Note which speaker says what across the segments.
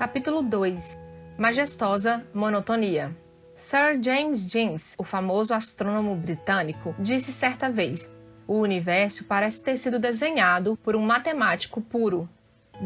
Speaker 1: Capítulo 2. Majestosa monotonia. Sir James Jeans, o famoso astrônomo britânico, disse certa vez: o universo parece ter sido desenhado por um matemático puro.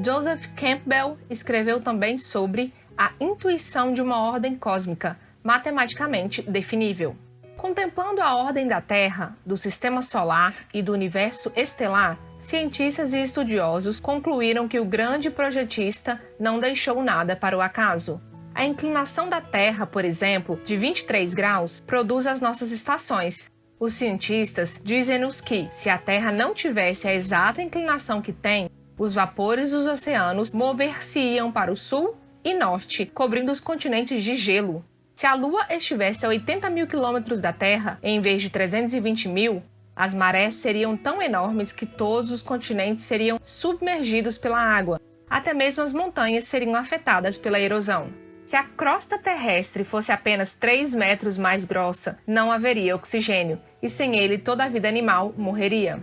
Speaker 1: Joseph Campbell escreveu também sobre a intuição de uma ordem cósmica, matematicamente definível. Contemplando a ordem da Terra, do Sistema Solar e do universo estelar, cientistas e estudiosos concluíram que o grande projetista não deixou nada para o acaso. A inclinação da Terra, por exemplo, de 23 graus, produz as nossas estações. Os cientistas dizem-nos que, se a Terra não tivesse a exata inclinação que tem, os vapores dos oceanos mover-se-iam para o sul e norte, cobrindo os continentes de gelo. Se a Lua estivesse a 80 mil quilômetros da Terra, em vez de 320 mil, as marés seriam tão enormes que todos os continentes seriam submergidos pela água. Até mesmo as montanhas seriam afetadas pela erosão. Se a crosta terrestre fosse apenas 3 metros mais grossa, não haveria oxigênio, e sem ele toda a vida animal morreria.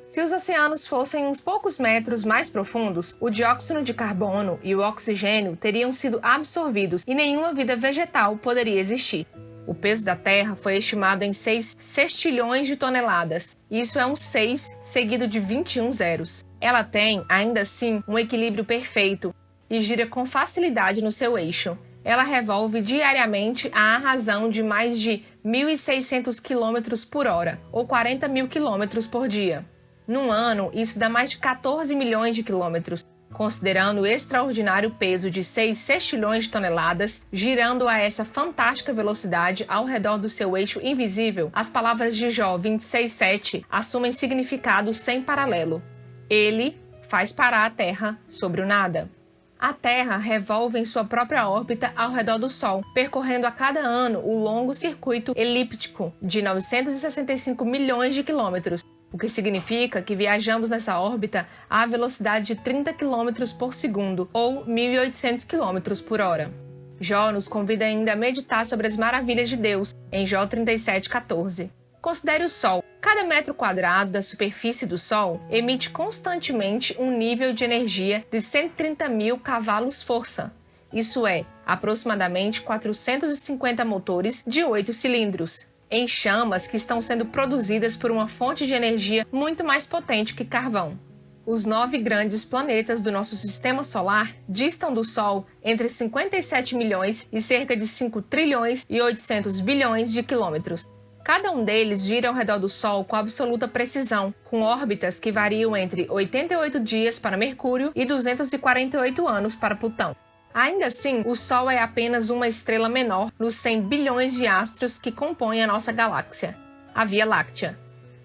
Speaker 1: Se os oceanos fossem uns poucos metros mais profundos, o dióxido de carbono e o oxigênio teriam sido absorvidos e nenhuma vida vegetal poderia existir. O peso da Terra foi estimado em 6 sextilhões de toneladas. Isso é um 6 seguido de 21 zeros. Ela tem, ainda assim, um equilíbrio perfeito e gira com facilidade no seu eixo. Ela revolve diariamente à razão de mais de 1.600 km por hora, ou 40 mil km por dia. Num ano, isso dá mais de 14 milhões de quilômetros. Considerando o extraordinário peso de 6 sextilhões de toneladas, girando a essa fantástica velocidade ao redor do seu eixo invisível, as palavras de Jó 26:7 assumem significado sem paralelo. Ele faz parar a Terra sobre o nada. A Terra revolve em sua própria órbita ao redor do Sol, percorrendo a cada ano o longo circuito elíptico de 965 milhões de quilômetros, o que significa que viajamos nessa órbita à velocidade de 30 km por segundo, ou 1.800 km por hora. Jó nos convida ainda a meditar sobre as maravilhas de Deus, em Jó 37:14. Considere o Sol. Cada metro quadrado da superfície do Sol emite constantemente um nível de energia de 130 mil cavalos-força. Isso é, aproximadamente 450 motores de 8 cilindros. Em chamas que estão sendo produzidas por uma fonte de energia muito mais potente que carvão. Os 9 grandes planetas do nosso sistema solar distam do Sol entre 57 milhões e cerca de 5 trilhões e 800 bilhões de quilômetros. Cada um deles gira ao redor do Sol com absoluta precisão, com órbitas que variam entre 88 dias para Mercúrio e 248 anos para Plutão. Ainda assim, o Sol é apenas uma estrela menor nos 100 bilhões de astros que compõem a nossa galáxia, a Via Láctea.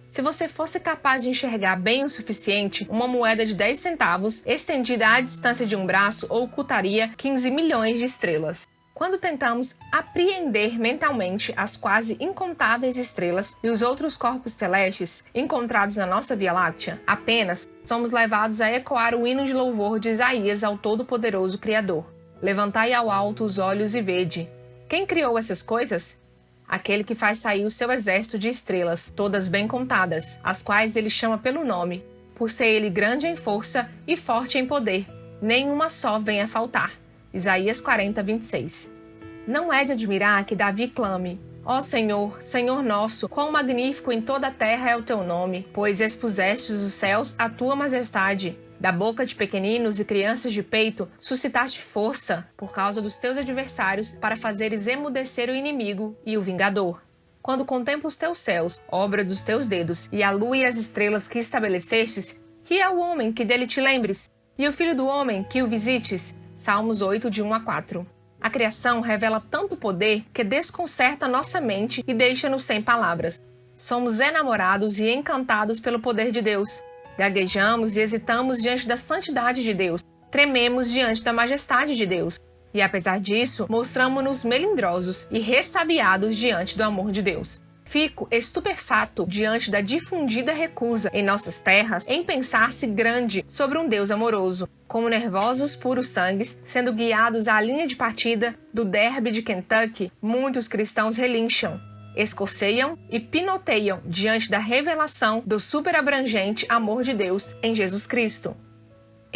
Speaker 1: Se você fosse capaz de enxergar bem o suficiente, uma moeda de 10 centavos estendida à distância de um braço ocultaria 15 milhões de estrelas. Quando tentamos apreender mentalmente as quase incontáveis estrelas e os outros corpos celestes encontrados na nossa Via Láctea, apenas somos levados a ecoar o hino de louvor de Isaías ao Todo-Poderoso Criador. Levantai ao alto os olhos e vede. Quem criou essas coisas? Aquele que faz sair o seu exército de estrelas, todas bem contadas, as quais ele chama pelo nome, por ser ele grande em força e forte em poder. Nenhuma só vem a faltar. Isaías 40:26. Não é de admirar que Davi clame: ó Senhor, Senhor nosso, quão magnífico em toda a terra é o teu nome, pois expusestes os céus à tua majestade. Da boca de pequeninos e crianças de peito, suscitaste força por causa dos teus adversários para fazeres emudecer o inimigo e o vingador. Quando contemplo os teus céus, obra dos teus dedos, e a lua e as estrelas que estabelecestes, que é o homem que dele te lembres, e o filho do homem que o visites? Salmos 8, de 1-4. A criação revela tanto poder que desconcerta nossa mente e deixa-nos sem palavras. Somos enamorados e encantados pelo poder de Deus. Gaguejamos e hesitamos diante da santidade de Deus. Trememos diante da majestade de Deus. E apesar disso, mostramos-nos melindrosos e ressabiados diante do amor de Deus. Fico estupefato diante da difundida recusa em nossas terras em pensar-se grande sobre um Deus amoroso. Como nervosos puros sangues, sendo guiados à linha de partida do derby de Kentucky, muitos cristãos relincham, escoceiam e pinoteiam diante da revelação do superabrangente amor de Deus em Jesus Cristo.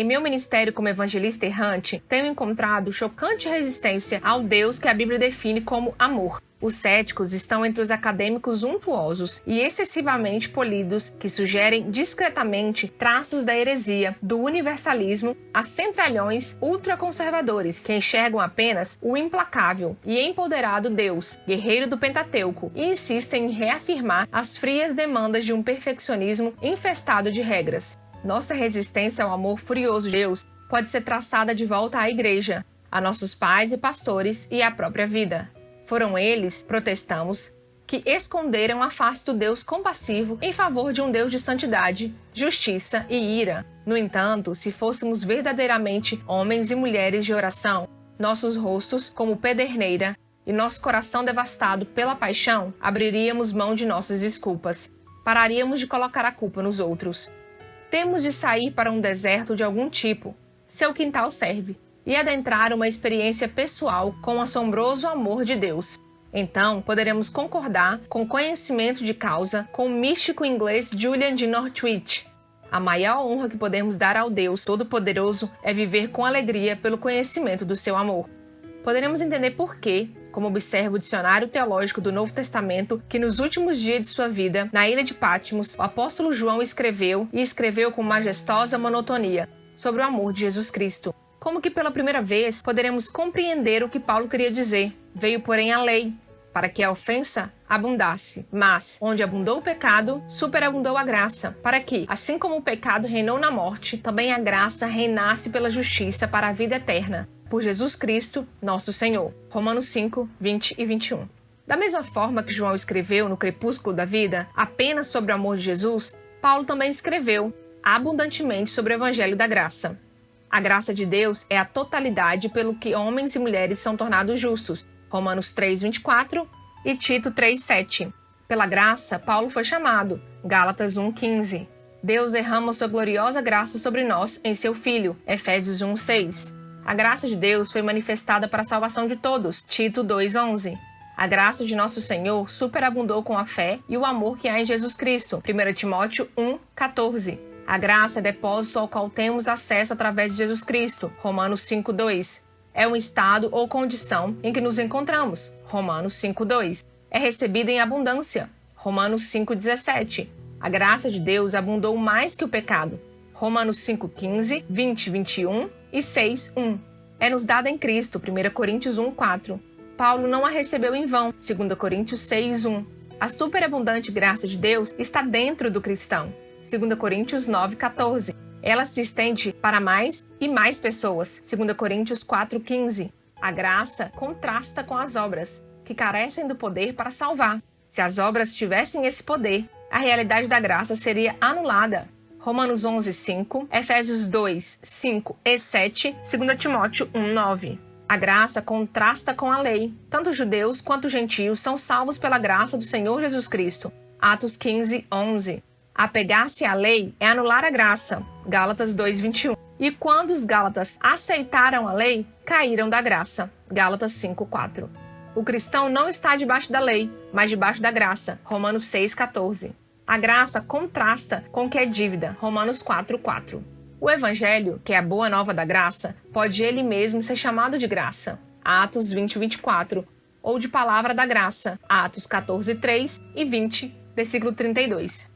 Speaker 1: Em meu ministério como evangelista errante, tenho encontrado chocante resistência ao Deus que a Bíblia define como amor. Os céticos estão entre os acadêmicos untuosos e excessivamente polidos que sugerem discretamente traços da heresia, do universalismo, a centralhões ultraconservadores que enxergam apenas o implacável e empoderado Deus, guerreiro do Pentateuco, e insistem em reafirmar as frias demandas de um perfeccionismo infestado de regras. Nossa resistência ao amor furioso de Deus pode ser traçada de volta à igreja, a nossos pais e pastores e à própria vida. Foram eles, protestamos, que esconderam a face do Deus compassivo em favor de um Deus de santidade, justiça e ira. No entanto, se fôssemos verdadeiramente homens e mulheres de oração, nossos rostos como pederneira e nosso coração devastado pela paixão, abriríamos mão de nossas desculpas. Pararíamos de colocar a culpa nos outros. Temos de sair para um deserto de algum tipo, seu quintal serve, e adentrar uma experiência pessoal com o assombroso amor de Deus. Então, poderemos concordar com o conhecimento de causa com o místico inglês Julian de Northwich. A maior honra que podemos dar ao Deus Todo-Poderoso é viver com alegria pelo conhecimento do seu amor. Poderemos entender por quê, como observa o dicionário teológico do Novo Testamento, que nos últimos dias de sua vida, na ilha de Patmos, o apóstolo João escreveu com majestosa monotonia sobre o amor de Jesus Cristo. Como que pela primeira vez poderemos compreender o que Paulo queria dizer. Veio, porém, a lei, para que a ofensa abundasse. Mas, onde abundou o pecado, superabundou a graça, para que, assim como o pecado reinou na morte, também a graça reinasse pela justiça para a vida eterna. Por Jesus Cristo, nosso Senhor. Romanos 5, 20 e 21. Da mesma forma que João escreveu no crepúsculo da vida apenas sobre o amor de Jesus, Paulo também escreveu abundantemente sobre o Evangelho da Graça. A graça de Deus é a totalidade pelo que homens e mulheres são tornados justos. Romanos 3, 24 e Tito 3, 7. Pela graça, Paulo foi chamado. Gálatas 1, 15. Deus derrama sua gloriosa graça sobre nós em seu Filho. Efésios 1, 6. A graça de Deus foi manifestada para a salvação de todos. Tito 2:11. A graça de nosso Senhor superabundou com a fé e o amor que há em Jesus Cristo. 1 Timóteo 1:14. A graça é depósito ao qual temos acesso através de Jesus Cristo. Romanos 5:2. É um estado ou condição em que nos encontramos. Romanos 5:2. É recebida em abundância. Romanos 5:17. A graça de Deus abundou mais que o pecado. Romanos 5:15, 20, 21 e 6:1. É nos dada em Cristo, 1 Coríntios 1:4. Paulo não a recebeu em vão, 2 Coríntios 6:1. A superabundante graça de Deus está dentro do cristão, 2 Coríntios 9:14. Ela se estende para mais e mais pessoas, 2 Coríntios 4:15. A graça contrasta com as obras, que carecem do poder para salvar. Se as obras tivessem esse poder, a realidade da graça seria anulada. Romanos 11:5, Efésios 2, 5 e 7, 2 Timóteo 1:9. A graça contrasta com a lei. Tanto judeus quanto gentios são salvos pela graça do Senhor Jesus Cristo. Atos 15:11. Apegar-se à lei é anular a graça. Gálatas 2:21. E quando os gálatas aceitaram a lei, caíram da graça. Gálatas 5:4. O cristão não está debaixo da lei, mas debaixo da graça. Romanos 6:14. A graça contrasta com o que é dívida. Romanos 4:4. O Evangelho, que é a boa nova da graça, pode ele mesmo ser chamado de graça. Atos 20:24. Ou de palavra da graça. Atos 14:3 e 20, versículo 32.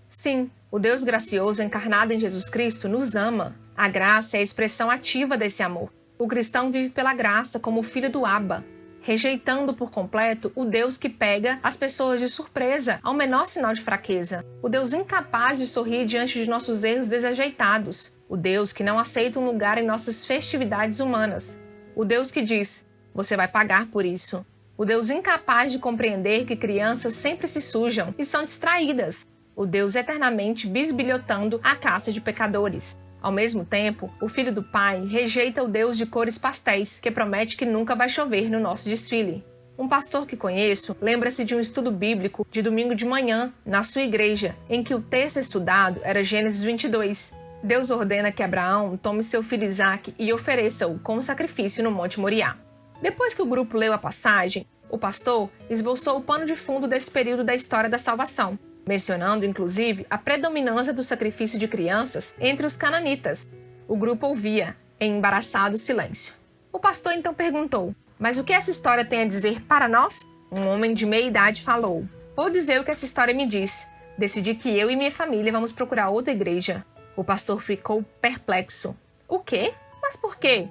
Speaker 1: Sim, o Deus gracioso encarnado em Jesus Cristo nos ama. A graça é a expressão ativa desse amor. O cristão vive pela graça como o filho do Abba, rejeitando por completo o Deus que pega as pessoas de surpresa ao menor sinal de fraqueza, o Deus incapaz de sorrir diante de nossos erros desajeitados, o Deus que não aceita um lugar em nossas festividades humanas, o Deus que diz, você vai pagar por isso, o Deus incapaz de compreender que crianças sempre se sujam e são distraídas, o Deus eternamente bisbilhotando a caça de pecadores. Ao mesmo tempo, o Filho do Pai rejeita o Deus de cores pastéis, que promete que nunca vai chover no nosso desfile. Um pastor que conheço lembra-se de um estudo bíblico de domingo de manhã, na sua igreja, em que o texto estudado era Gênesis 22. Deus ordena que Abraão tome seu filho Isaque e ofereça-o como sacrifício no Monte Moriá. Depois que o grupo leu a passagem, o pastor esboçou o pano de fundo desse período da história da salvação, mencionando inclusive a predominância do sacrifício de crianças entre os cananitas. O grupo ouvia, em embaraçado silêncio. O pastor então perguntou: mas o que essa história tem a dizer para nós? Um homem de meia idade falou: vou dizer o que essa história me diz. Decidi que eu e minha família vamos procurar outra igreja. O pastor ficou perplexo. O quê? Mas por quê?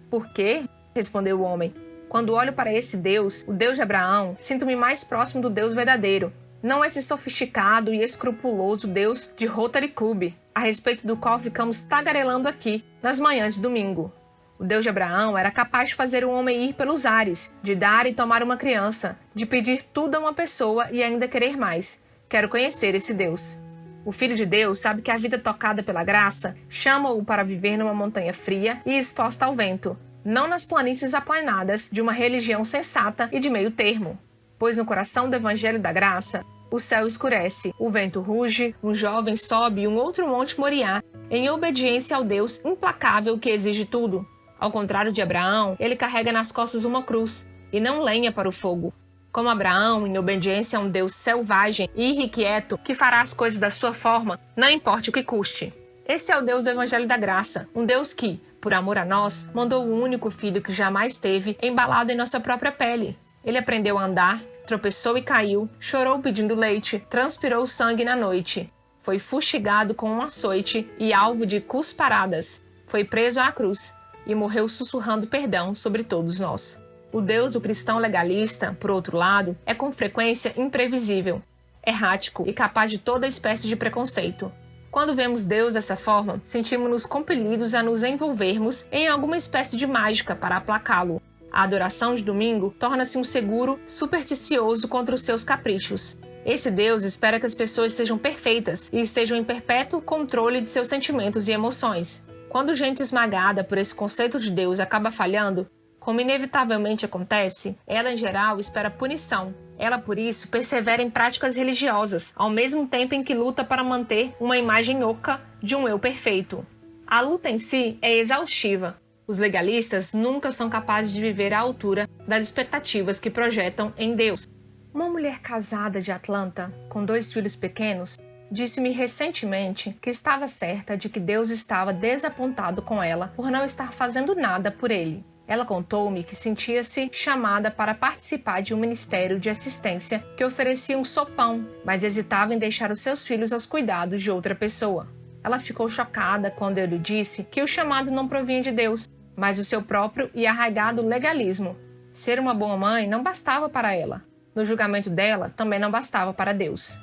Speaker 1: Por quê? Respondeu o homem. Quando olho para esse Deus, o Deus de Abraão, sinto-me mais próximo do Deus verdadeiro. Não esse sofisticado e escrupuloso Deus de Rotary Club, a respeito do qual ficamos tagarelando aqui, nas manhãs de domingo. O Deus de Abraão era capaz de fazer um homem ir pelos ares, de dar e tomar uma criança, de pedir tudo a uma pessoa e ainda querer mais. Quero conhecer esse Deus. O Filho de Deus sabe que a vida tocada pela graça chama-o para viver numa montanha fria e exposta ao vento, não nas planícies aplanadas de uma religião sensata e de meio termo. Pois no coração do Evangelho da Graça, o céu escurece, o vento ruge, um jovem sobe um outro monte Moriá, em obediência ao Deus implacável que exige tudo. Ao contrário de Abraão, ele carrega nas costas uma cruz, e não lenha para o fogo. Como Abraão, em obediência a um Deus selvagem e irrequieto, que fará as coisas da sua forma, não importe o que custe. Esse é o Deus do Evangelho da Graça, um Deus que, por amor a nós, mandou o único filho que jamais teve, embalado em nossa própria pele. Ele aprendeu a andar, tropeçou e caiu, chorou pedindo leite, transpirou sangue na noite. Foi fustigado com um açoite e alvo de cusparadas. Foi preso à cruz e morreu sussurrando perdão sobre todos nós. O Deus do cristão legalista, por outro lado, é com frequência imprevisível, errático e capaz de toda espécie de preconceito. Quando vemos Deus dessa forma, sentimos-nos compelidos a nos envolvermos em alguma espécie de mágica para aplacá-lo. A adoração de domingo torna-se um seguro supersticioso contra os seus caprichos. Esse Deus espera que as pessoas sejam perfeitas e estejam em perpétuo controle de seus sentimentos e emoções. Quando gente esmagada por esse conceito de Deus acaba falhando, como inevitavelmente acontece, ela em geral espera punição. Ela, por isso, persevera em práticas religiosas, ao mesmo tempo em que luta para manter uma imagem oca de um eu perfeito. A luta em si é exaustiva. Os legalistas nunca são capazes de viver à altura das expectativas que projetam em Deus. Uma mulher casada de Atlanta, com 2 filhos pequenos, disse-me recentemente que estava certa de que Deus estava desapontado com ela por não estar fazendo nada por ele. Ela contou-me que sentia-se chamada para participar de um ministério de assistência que oferecia um sopão, mas hesitava em deixar os seus filhos aos cuidados de outra pessoa. Ela ficou chocada quando eu lhe disse que o chamado não provinha de Deus, mas do seu próprio e arraigado legalismo. Ser uma boa mãe não bastava para ela. No julgamento dela, também não bastava para Deus.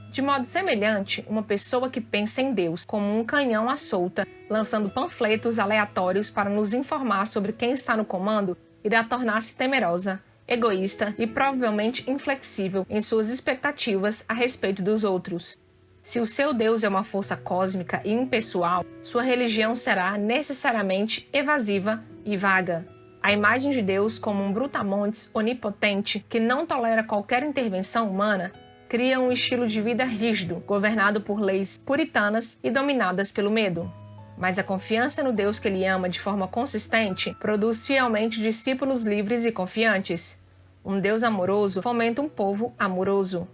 Speaker 1: De modo semelhante, uma pessoa que pensa em Deus como um canhão à solta, lançando panfletos aleatórios para nos informar sobre quem está no comando, irá tornar-se temerosa, egoísta e provavelmente inflexível em suas expectativas a respeito dos outros. Se o seu Deus é uma força cósmica e impessoal, sua religião será necessariamente evasiva e vaga. A imagem de Deus como um brutamontes onipotente que não tolera qualquer intervenção humana cria um estilo de vida rígido, governado por leis puritanas e dominadas pelo medo. Mas a confiança no Deus que ele ama de forma consistente produz fielmente discípulos livres e confiantes. Um Deus amoroso fomenta um povo amoroso.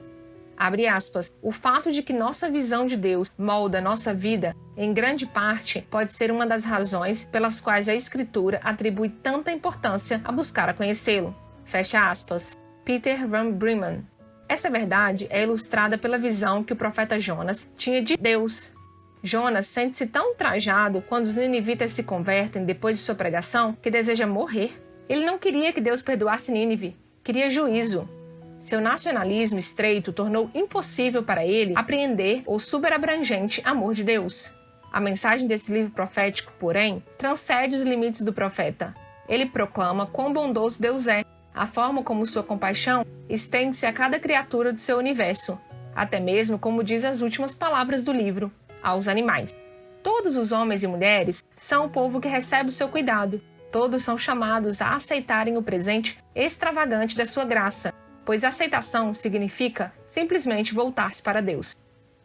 Speaker 1: Abre aspas, o fato de que nossa visão de Deus molda nossa vida, em grande parte, pode ser uma das razões pelas quais a Escritura atribui tanta importância a buscar a conhecê-lo. Fecha aspas. Peter Van Bremen. Essa verdade é ilustrada pela visão que o profeta Jonas tinha de Deus. Jonas sente-se tão ultrajado quando os ninivitas se convertem depois de sua pregação que deseja morrer. Ele não queria que Deus perdoasse Nínive, queria juízo. Seu nacionalismo estreito tornou impossível para ele apreender o superabrangente amor de Deus. A mensagem desse livro profético, porém, transcende os limites do profeta. Ele proclama quão bondoso Deus é, a forma como sua compaixão estende-se a cada criatura do seu universo, até mesmo, como diz as últimas palavras do livro, aos animais. Todos os homens e mulheres são o povo que recebe o seu cuidado. Todos são chamados a aceitarem o presente extravagante da sua graça, pois aceitação significa simplesmente voltar-se para Deus.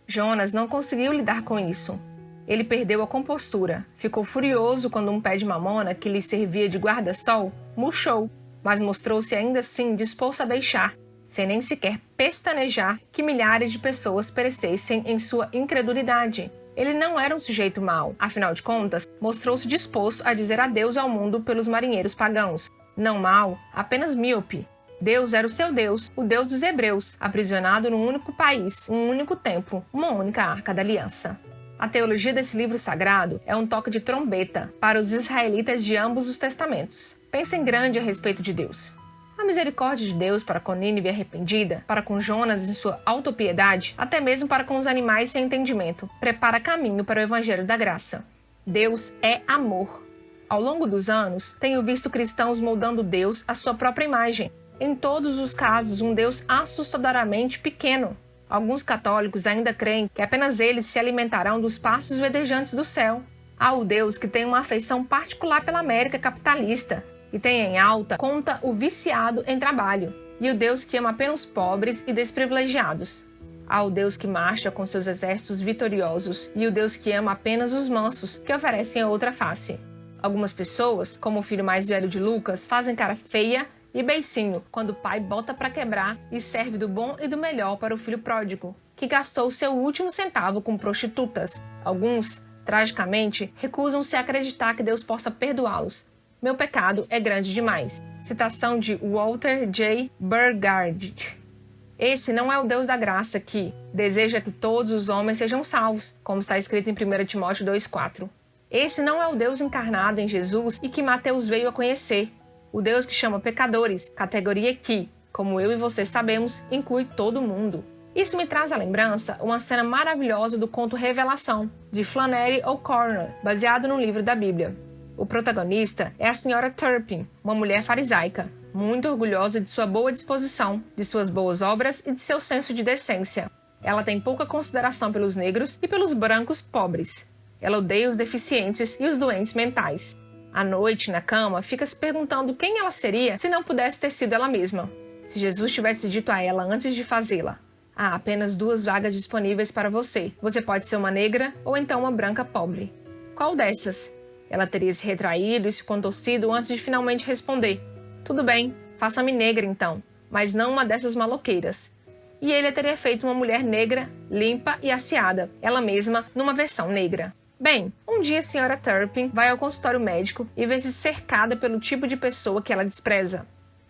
Speaker 1: Jonas não conseguiu lidar com isso. Ele perdeu a compostura, ficou furioso quando um pé de mamona que lhe servia de guarda-sol murchou, mas mostrou-se ainda assim disposto a deixar, sem nem sequer pestanejar, que milhares de pessoas perecessem em sua incredulidade. Ele não era um sujeito mau, afinal de contas, mostrou-se disposto a dizer adeus ao mundo pelos marinheiros pagãos. Não mau, apenas míope. Deus era o seu Deus, o Deus dos hebreus, aprisionado num único país, um único templo, uma única arca da aliança. A teologia desse livro sagrado é um toque de trombeta para os israelitas de ambos os testamentos. Pensem grande a respeito de Deus. A misericórdia de Deus para com Nínive arrependida, para com Jonas em sua autopiedade, até mesmo para com os animais sem entendimento, prepara caminho para o evangelho da graça. Deus é amor. Ao longo dos anos, tenho visto cristãos moldando Deus à sua própria imagem. Em todos os casos, um Deus assustadoramente pequeno. Alguns católicos ainda creem que apenas eles se alimentarão dos pastos verdejantes do céu. Há o Deus que tem uma afeição particular pela América capitalista e tem em alta conta o viciado em trabalho, e o Deus que ama apenas os pobres e desprivilegiados. Há o Deus que marcha com seus exércitos vitoriosos e o Deus que ama apenas os mansos, que oferecem a outra face. Algumas pessoas, como o filho mais velho de Lucas, fazem cara feia e beicinho quando o pai bota para quebrar e serve do bom e do melhor para o filho pródigo, que gastou seu último centavo com prostitutas. Alguns, tragicamente, recusam-se a acreditar que Deus possa perdoá-los. Meu pecado é grande demais. Citação de Walter J. Burgard. Esse não é o Deus da graça que deseja que todos os homens sejam salvos, como está escrito em 1 Timóteo 2,4. Esse não é o Deus encarnado em Jesus e que Mateus veio a conhecer. O Deus que chama pecadores, categoria que, como eu e você sabemos, inclui todo mundo. Isso me traz à lembrança uma cena maravilhosa do conto Revelação, de Flannery O'Connor, baseado no livro da Bíblia. O protagonista é a senhora Turpin, uma mulher farisaica, muito orgulhosa de sua boa disposição, de suas boas obras e de seu senso de decência. Ela tem pouca consideração pelos negros e pelos brancos pobres. Ela odeia os deficientes e os doentes mentais. À noite, na cama, fica se perguntando quem ela seria se não pudesse ter sido ela mesma. Se Jesus tivesse dito a ela antes de fazê-la: há apenas 2 vagas disponíveis para você. Você pode ser uma negra ou então uma branca pobre. Qual dessas? Ela teria se retraído e se contorcido antes de finalmente responder: tudo bem, faça-me negra então, mas não uma dessas maloqueiras. E ele a teria feito uma mulher negra, limpa e asseada, ela mesma numa versão negra. Bem, um dia a senhora Turpin vai ao consultório médico e vê-se cercada pelo tipo de pessoa que ela despreza.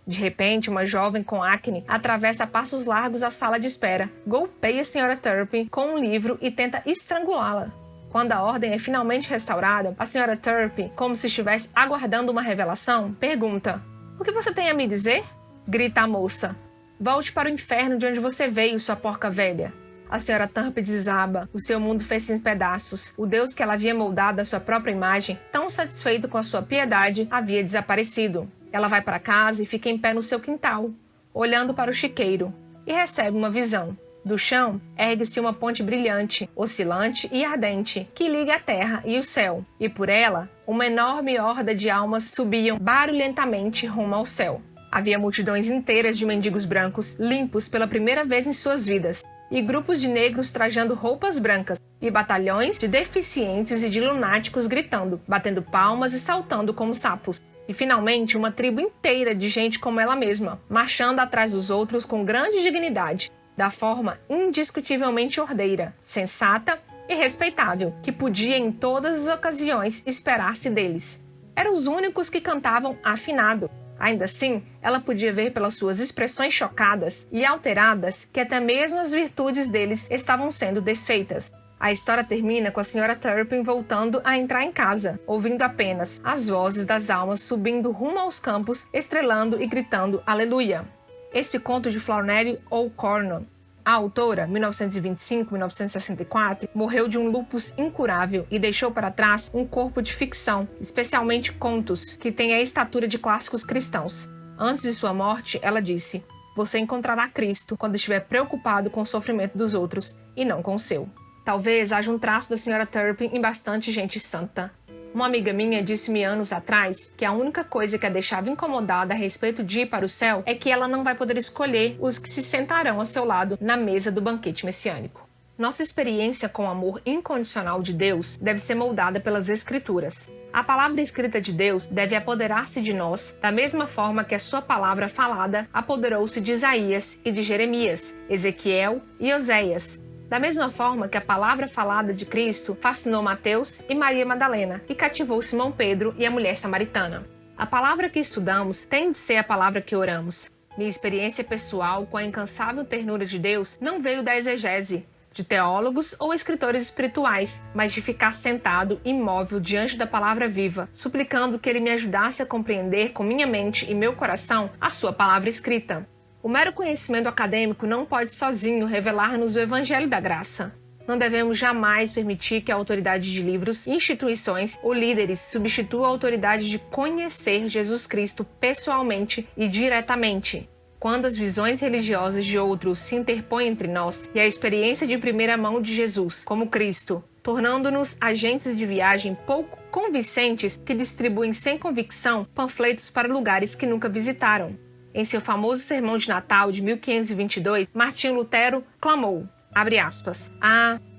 Speaker 1: De repente, uma jovem com acne atravessa a passos largos a sala de espera, golpeia a senhora Turpin com um livro e tenta estrangulá-la. Quando a ordem é finalmente restaurada, a senhora Turpin, como se estivesse aguardando uma revelação, pergunta: "O que você tem a me dizer?" Grita a moça: "Volte para o inferno de onde você veio, sua porca velha." A senhora Turpin desaba, o seu mundo fez-se em pedaços. O Deus que ela havia moldado à sua própria imagem, tão satisfeito com a sua piedade, havia desaparecido. Ela vai para casa e fica em pé no seu quintal, olhando para o chiqueiro, e recebe uma visão. Do chão, ergue-se uma ponte brilhante, oscilante e ardente, que liga a terra e o céu, e por ela, uma enorme horda de almas subiam barulhentamente rumo ao céu. Havia multidões inteiras de mendigos brancos, limpos pela primeira vez em suas vidas, e grupos de negros trajando roupas brancas, e batalhões de deficientes e de lunáticos gritando, batendo palmas e saltando como sapos. E finalmente uma tribo inteira de gente como ela mesma, marchando atrás dos outros com grande dignidade, da forma indiscutivelmente ordeira, sensata e respeitável, que podia em todas as ocasiões esperar-se deles. Eram os únicos que cantavam afinado. Ainda assim, ela podia ver pelas suas expressões chocadas e alteradas que até mesmo as virtudes deles estavam sendo desfeitas. A história termina com a senhora Turpin voltando a entrar em casa, ouvindo apenas as vozes das almas subindo rumo aos campos, estrelando e gritando aleluia. Esse conto de Flannery O'Connor. A autora, 1925-1964, morreu de um lúpus incurável e deixou para trás um corpo de ficção, especialmente contos, que tem a estatura de clássicos cristãos. Antes de sua morte, ela disse: "Você encontrará Cristo quando estiver preocupado com o sofrimento dos outros e não com o seu." Talvez haja um traço da senhora Turpin em bastante gente santa. Uma amiga minha disse-me anos atrás que a única coisa que a deixava incomodada a respeito de ir para o céu é que ela não vai poder escolher os que se sentarão a seu lado na mesa do banquete messiânico. Nossa experiência com o amor incondicional de Deus deve ser moldada pelas Escrituras. A palavra escrita de Deus deve apoderar-se de nós da mesma forma que a sua palavra falada apoderou-se de Isaías e de Jeremias, Ezequiel e Oséias. Da mesma forma que a palavra falada de Cristo fascinou Mateus e Maria Madalena e cativou Simão Pedro e a mulher samaritana. A palavra que estudamos tem de ser a palavra que oramos. Minha experiência pessoal com a incansável ternura de Deus não veio da exegese, de teólogos ou escritores espirituais, mas de ficar sentado, imóvel, diante da palavra viva, suplicando que Ele me ajudasse a compreender com minha mente e meu coração a sua palavra escrita. O mero conhecimento acadêmico não pode sozinho revelar-nos o Evangelho da Graça. Não devemos jamais permitir que a autoridade de livros, instituições ou líderes substitua a autoridade de conhecer Jesus Cristo pessoalmente e diretamente. Quando as visões religiosas de outros se interpõem entre nós e a experiência de primeira mão de Jesus, como Cristo, tornando-nos agentes de viagem pouco convincentes que distribuem sem convicção panfletos para lugares que nunca visitaram. Em seu famoso Sermão de Natal de 1522, Martinho Lutero clamou, abre aspas,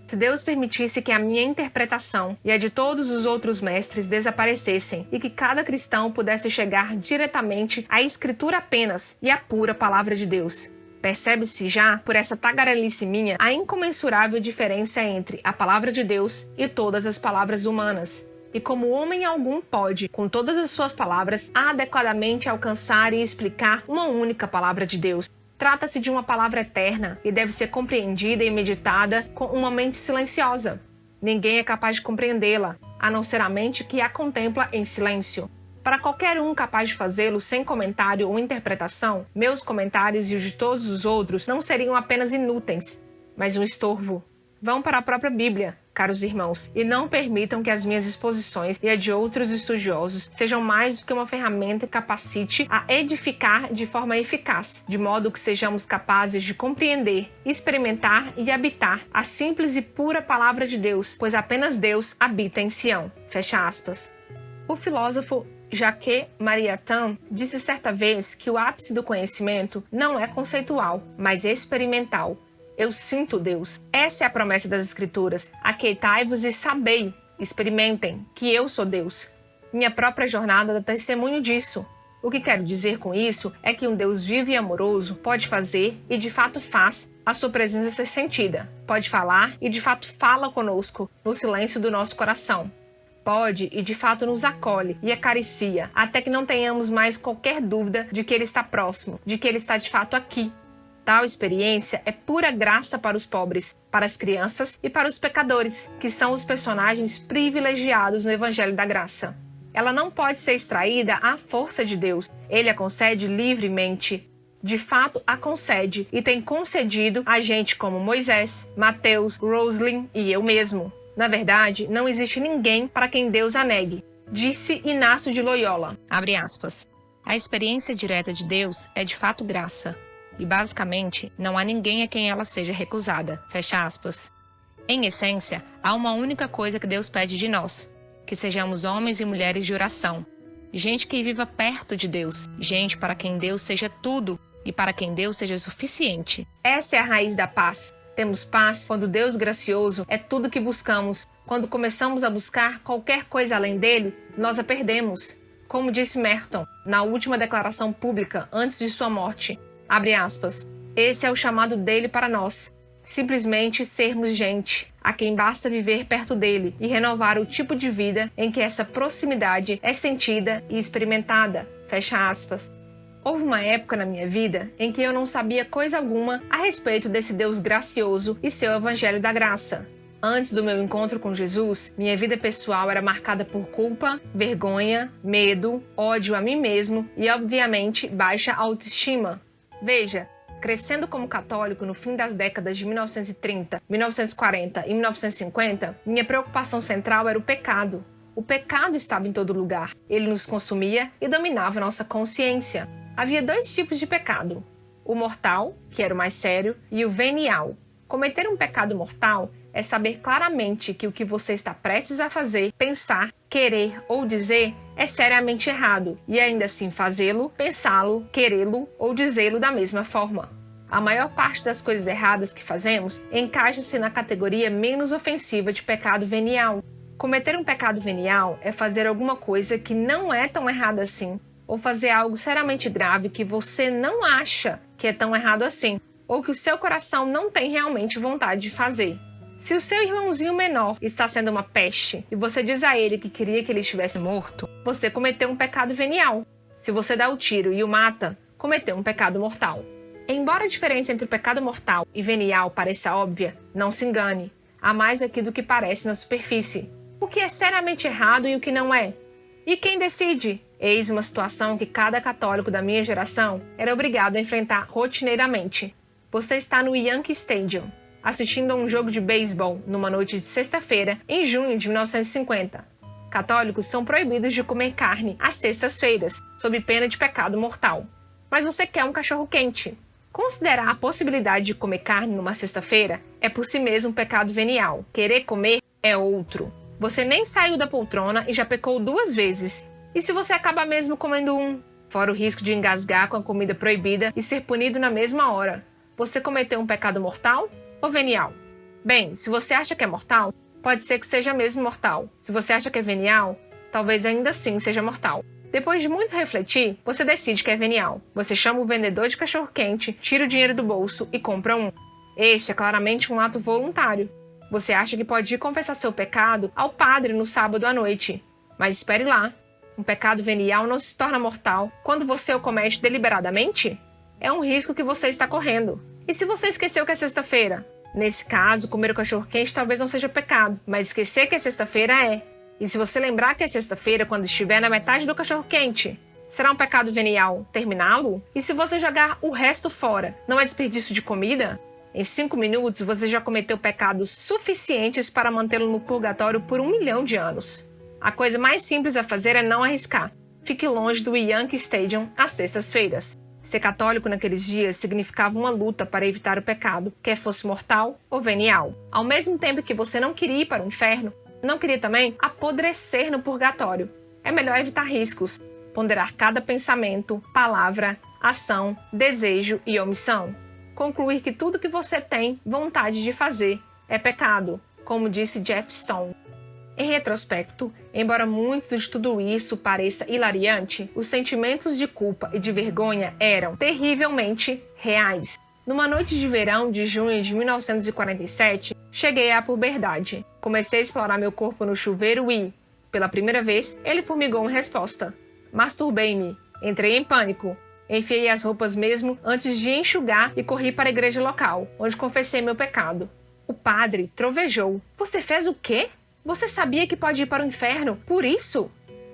Speaker 1: se Deus permitisse que a minha interpretação e a de todos os outros mestres desaparecessem e que cada cristão pudesse chegar diretamente à Escritura apenas e à pura Palavra de Deus. Percebe-se já, por essa tagarelice minha, a incomensurável diferença entre a Palavra de Deus e todas as palavras humanas. E como homem algum pode, com todas as suas palavras, adequadamente alcançar e explicar uma única palavra de Deus. Trata-se de uma palavra eterna e deve ser compreendida e meditada com uma mente silenciosa. Ninguém é capaz de compreendê-la, a não ser a mente que a contempla em silêncio. Para qualquer um capaz de fazê-lo sem comentário ou interpretação, meus comentários e os de todos os outros não seriam apenas inúteis, mas um estorvo. Vão para a própria Bíblia, caros irmãos, e não permitam que as minhas exposições e a de outros estudiosos sejam mais do que uma ferramenta que capacite a edificar de forma eficaz, de modo que sejamos capazes de compreender, experimentar e habitar a simples e pura palavra de Deus, pois apenas Deus habita em Sião. Fecha aspas. O filósofo Jacques Maritain disse certa vez que o ápice do conhecimento não é conceitual, mas experimental. Eu sinto Deus. Essa é a promessa das Escrituras. Aquietai-vos e sabei, experimentem, que eu sou Deus. Minha própria jornada dá testemunho disso. O que quero dizer com isso é que um Deus vivo e amoroso pode fazer, e de fato faz, a sua presença ser sentida. Pode falar e de fato fala conosco, no silêncio do nosso coração. Pode e de fato nos acolhe e acaricia, até que não tenhamos mais qualquer dúvida de que Ele está próximo, de que Ele está de fato aqui. Tal experiência é pura graça para os pobres, para as crianças e para os pecadores, que são os personagens privilegiados no Evangelho da Graça. Ela não pode ser extraída à força de Deus. Ele a concede livremente. De fato, a concede e tem concedido a gente como Moisés, Mateus, Roslin e eu mesmo. Na verdade, não existe ninguém para quem Deus a negue. Disse Inácio de Loyola. Abre aspas. A experiência direta de Deus é de fato graça. E, basicamente, não há ninguém a quem ela seja recusada. Fecha aspas. Em essência, há uma única coisa que Deus pede de nós. Que sejamos homens e mulheres de oração. Gente que viva perto de Deus. Gente para quem Deus seja tudo e para quem Deus seja suficiente. Essa é a raiz da paz. Temos paz quando Deus gracioso é tudo que buscamos. Quando começamos a buscar qualquer coisa além dele, nós a perdemos. Como disse Merton, na última declaração pública antes de sua morte. Abre aspas. Esse é o chamado dele para nós. Simplesmente sermos gente, a quem basta viver perto dele e renovar o tipo de vida em que essa proximidade é sentida e experimentada. Fecha aspas. Houve uma época na minha vida em que eu não sabia coisa alguma a respeito desse Deus gracioso e seu Evangelho da Graça. Antes do meu encontro com Jesus, minha vida pessoal era marcada por culpa, vergonha, medo, ódio a mim mesmo e, obviamente, baixa autoestima. Veja, crescendo como católico no fim das décadas de 1930, 1940 e 1950, minha preocupação central era o pecado. O pecado estava em todo lugar. Ele nos consumia e dominava nossa consciência. Havia dois tipos de pecado. O mortal, que era o mais sério, e o venial. Cometer um pecado mortal é saber claramente que o que você está prestes a fazer, pensar, querer ou dizer é seriamente errado, e ainda assim fazê-lo, pensá-lo, querê-lo ou dizê-lo da mesma forma. A maior parte das coisas erradas que fazemos encaixa-se na categoria menos ofensiva de pecado venial. Cometer um pecado venial é fazer alguma coisa que não é tão errada assim, ou fazer algo seriamente grave que você não acha que é tão errado assim. ou que o seu coração não tem realmente vontade de fazer. Se o seu irmãozinho menor está sendo uma peste e você diz a ele que queria que ele estivesse morto, você cometeu um pecado venial. Se você dá o tiro e o mata, cometeu um pecado mortal. Embora a diferença entre o pecado mortal e venial pareça óbvia, não se engane. Há mais aqui do que parece na superfície. O que é seriamente errado e o que não é? E quem decide? Eis uma situação que cada católico da minha geração era obrigado a enfrentar rotineiramente. Você está no Yankee Stadium, assistindo a um jogo de beisebol numa noite de sexta-feira, em junho de 1950. Católicos são proibidos de comer carne às sextas-feiras, sob pena de pecado mortal. Mas você quer um cachorro-quente. Considerar a possibilidade de comer carne numa sexta-feira é por si mesmo um pecado venial. Querer comer é outro. Você nem saiu da poltrona e já pecou 2 vezes. E se você acaba mesmo comendo um? Fora o risco de engasgar com a comida proibida e ser punido na mesma hora. Você cometeu um pecado mortal ou venial? Bem, se você acha que é mortal, pode ser que seja mesmo mortal. Se você acha que é venial, talvez ainda assim seja mortal. Depois de muito refletir, você decide que é venial. Você chama o vendedor de cachorro-quente, tira o dinheiro do bolso e compra um. Este é claramente um ato voluntário. Você acha que pode ir confessar seu pecado ao padre no sábado à noite. Mas espere lá. Um pecado venial não se torna mortal quando você o comete deliberadamente? É um risco que você está correndo. E se você esqueceu que é sexta-feira? Nesse caso, comer o cachorro-quente talvez não seja pecado, mas esquecer que é sexta-feira é. E se você lembrar que é sexta-feira quando estiver na metade do cachorro-quente, será um pecado venial terminá-lo? E se você jogar o resto fora, não é desperdício de comida? Em 5 minutos você já cometeu pecados suficientes para mantê-lo no purgatório por 1 milhão de anos. A coisa mais simples a fazer é não arriscar. Fique longe do Yankee Stadium às sextas-feiras. Ser católico naqueles dias significava uma luta para evitar o pecado, quer fosse mortal ou venial. Ao mesmo tempo que você não queria ir para o inferno, não queria também apodrecer no purgatório. É melhor evitar riscos, ponderar cada pensamento, palavra, ação, desejo e omissão. Concluir que tudo que você tem vontade de fazer é pecado, como disse Jeff Stone. Em retrospecto, embora muito de tudo isso pareça hilariante, os sentimentos de culpa e de vergonha eram terrivelmente reais. Numa noite de verão de junho de 1947, cheguei à puberdade. Comecei a explorar meu corpo no chuveiro e, pela primeira vez, ele formigou em resposta. Masturbei-me. Entrei em pânico. Enfiei as roupas mesmo antes de enxugar e corri para a igreja local, onde confessei meu pecado. O padre trovejou. Você fez o quê? Você sabia que pode ir para o inferno? Por isso?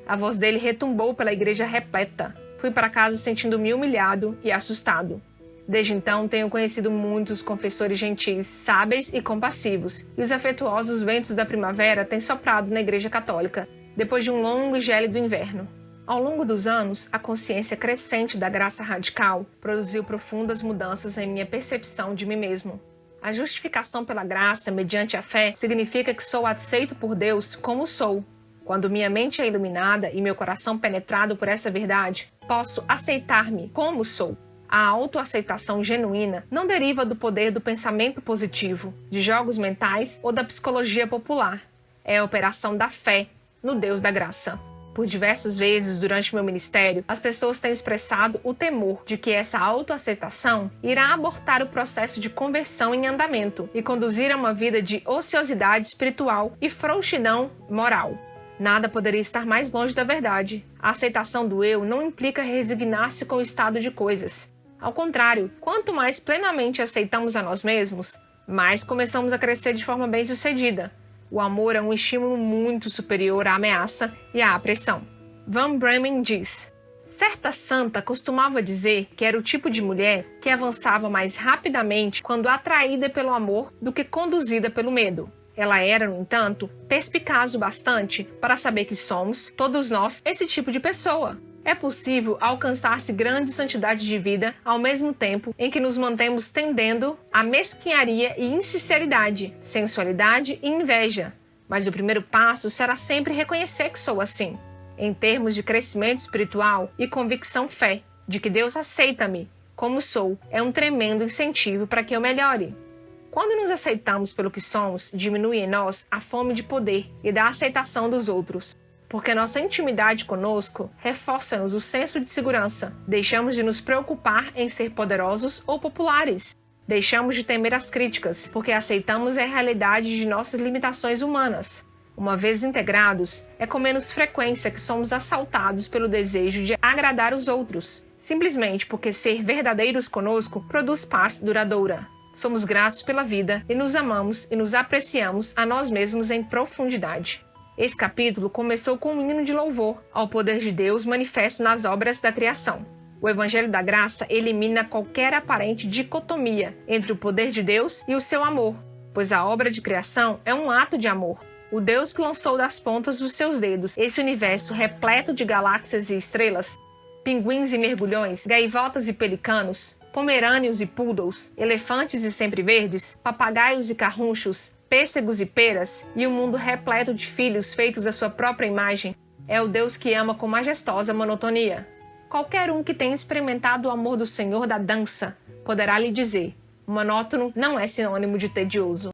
Speaker 1: A voz dele retumbou pela igreja repleta. Fui para casa sentindo-me humilhado e assustado. Desde então, tenho conhecido muitos confessores gentis, sábeis e compassivos, e os afetuosos ventos da primavera têm soprado na Igreja Católica, depois de um longo e gélido inverno. Ao longo dos anos, a consciência crescente da graça radical produziu profundas mudanças em minha percepção de mim mesmo. A justificação pela graça mediante a fé significa que sou aceito por Deus como sou. Quando minha mente é iluminada e meu coração penetrado por essa verdade, posso aceitar-me como sou. A autoaceitação genuína não deriva do poder do pensamento positivo, de jogos mentais ou da psicologia popular. É a operação da fé no Deus da graça. Por diversas vezes durante meu ministério, as pessoas têm expressado o temor de que essa autoaceitação irá abortar o processo de conversão em andamento e conduzir a uma vida de ociosidade espiritual e frouxidão moral. Nada poderia estar mais longe da verdade. A aceitação do eu não implica resignar-se com o estado de coisas. Ao contrário, quanto mais plenamente aceitamos a nós mesmos, mais começamos a crescer de forma bem-sucedida. O amor é um estímulo muito superior à ameaça e à apressão. Van Bremen diz: certa santa costumava dizer que era o tipo de mulher que avançava mais rapidamente quando atraída pelo amor do que conduzida pelo medo. Ela era, no entanto, perspicaz o bastante para saber que somos, todos nós, esse tipo de pessoa. É possível alcançar-se grande santidade de vida ao mesmo tempo em que nos mantemos tendendo à mesquinharia e insinceridade, sensualidade e inveja. Mas o primeiro passo será sempre reconhecer que sou assim. Em termos de crescimento espiritual e convicção fé, de que Deus aceita-me como sou, é um tremendo incentivo para que eu melhore. Quando nos aceitamos pelo que somos, diminui em nós a fome de poder e da aceitação dos outros. Porque nossa intimidade conosco reforça-nos o senso de segurança. Deixamos de nos preocupar em ser poderosos ou populares. Deixamos de temer as críticas, porque aceitamos a realidade de nossas limitações humanas. Uma vez integrados, é com menos frequência que somos assaltados pelo desejo de agradar os outros, simplesmente porque ser verdadeiros conosco produz paz duradoura. Somos gratos pela vida e nos amamos e nos apreciamos a nós mesmos em profundidade. Esse capítulo começou com um hino de louvor ao poder de Deus manifesto nas obras da criação. O Evangelho da Graça elimina qualquer aparente dicotomia entre o poder de Deus e o seu amor, pois a obra de criação é um ato de amor. O Deus que lançou das pontas dos seus dedos esse universo repleto de galáxias e estrelas, pinguins e mergulhões, gaivotas e pelicanos, pomerâneos e poodles, elefantes e sempre-verdes, papagaios e carrunchos, pêssegos e peras, e um mundo repleto de filhos feitos à sua própria imagem, é o Deus que ama com majestosa monotonia. Qualquer um que tenha experimentado o amor do Senhor da dança poderá lhe dizer: monótono não é sinônimo de tedioso.